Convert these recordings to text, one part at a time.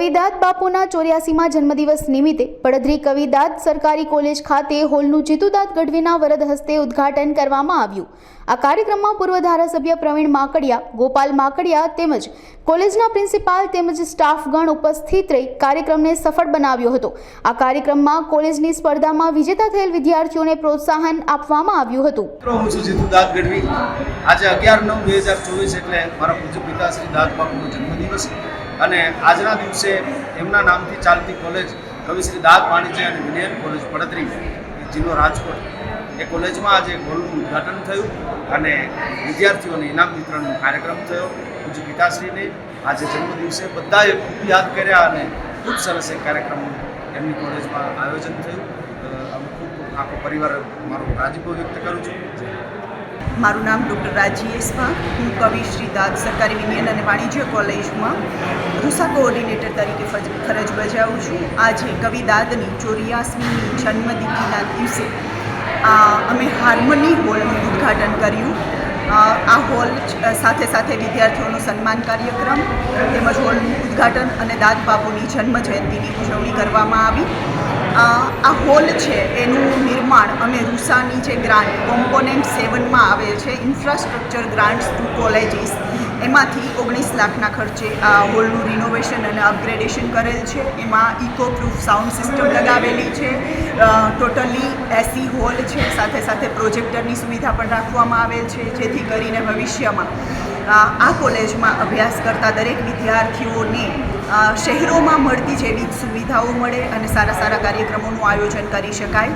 કવિદાદ બાપુના 84મા જન્મદિવસ નિમિત્તે પડધરી કવિદાદ સરકારી કોલેજ ખાતે હોલનું જીતુદાદ ગઢવીના વરદ હસ્તે ઉદ્ઘાટન કરવામાં આવ્યું। આ કાર્યક્રમમાં પૂર્વ ધારાસભ્ય પ્રવીણ માકડિયા, ગોપાલ માકડિયા તેમજ કોલેજના પ્રિન્સિપાલ તેમજ સ્ટાફગણ ઉપસ્થિત રહી કાર્યક્રમને સફળ બનાવ્યો હતો। આ કાર્યક્રમમાં કોલેજની સ્પર્ધામાં વિજેતા થયેલ વિદ્યાર્થીઓને પ્રોત્સાહન આપવામાં આવ્યું હતું। હું છું જીતુદાદ ગઢવી। આજે 11/9/2024 એટલે મારા પૂજ્ય પિતા શ્રી દાદ બાપુનો જન્મદિવસ અને આજના દિવસે એમના નામથી ચાલતી કોલેજ કવિશ્રી દાદ વાણિજ્ય અને વિજ્ઞાન કોલેજ પડધરી જિલ્લો રાજકોટ એ કોલેજમાં આજે હોલનું ઉદ્ઘાટન થયું અને વિદ્યાર્થીઓને ઇનામ વિતરણનો કાર્યક્રમ થયો। પૂજ્ય પિતાશ્રીને આજે જન્મદિવસે બધાએ ખૂબ યાદ કર્યા અને ખૂબ સરસ એક કાર્યક્રમ એમની કોલેજમાં આયોજન થયું। અમે ખૂબ આખો પરિવાર મારો રાજીપો વ્યક્ત કરું છું। મારું નામ ડૉક્ટર રાજી એસમાં, હું કવિશ્રી દાદ સરકારી વિજ્ઞાન અને વાણિજ્ય કોલેજમાં રૂસા કોઓર્ડિનેટર તરીકે ફરજ બજાવું છું। આજે કવિદાદની 84મી જન્મતિથિના દિવસે અમે હાર્મની હોલનું ઉદ્ઘાટન કર્યું। આ હોલ સાથે સાથે વિદ્યાર્થીઓનો સન્માન કાર્યક્રમ તેમજ હોલનું ઉદ્ઘાટન અને દાદ બાપુની જન્મ જયંતિની ઉજવણી કરવામાં આવી। આ હોલ છે એનું નિર્માણ અમે રૂસાની જે ગ્રાન્ટ કોમ્પોનેન્ટ 7માં આવે છે ઇન્ફ્રાસ્ટ્રક્ચર ગ્રાન્ટ્સ ટુ કોલેજીસ એમાંથી 19 લાખના ખર્ચે આ હોલનું રિનોવેશન અને અપગ્રેડેશન કરેલ છે। એમાં ઇકો પ્રૂફ સાઉન્ડ સિસ્ટમ લગાવેલી છે, ટોટલી એસી હોલ છે, સાથે સાથે પ્રોજેક્ટરની સુવિધા પણ રાખવામાં આવેલ છે જેથી કરીને ભવિષ્યમાં આ કોલેજમાં અભ્યાસ કરતા દરેક વિદ્યાર્થીઓને શહેરોમાં મળતી જેવી સુવિધાઓ મળે અને સારા સારા કાર્યક્રમોનું આયોજન કરી શકાય।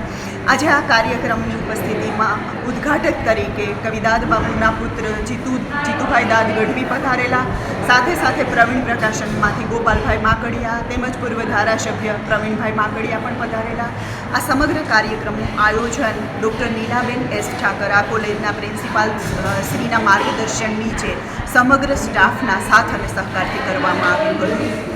આજે આ કાર્યક્રમની ઉપસ્થિતિમાં ઉદ્ઘાટક તરીકે કવિદાદ બાપુના પુત્ર જીતુભાઈ દાદ ગઢવી પધારેલા, સાથે સાથે પ્રવીણ પ્રકાશનમાંથી ગોપાલભાઈ માકડિયા તેમજ પૂર્વ ધારાસભ્ય પ્રવીણભાઈ માકડિયા પણ પધારેલા। આ સમગ્ર કાર્યક્રમનું આયોજન ડૉક્ટર નીલાબેન એસ ઠાકર, આ કોલેજના પ્રિન્સિપાલ શ્રીના માર્ગદર્શન નીચે સમગ્ર સ્ટાફના સાથ અને સહકારથી કરવામાં આવ્યું હતું।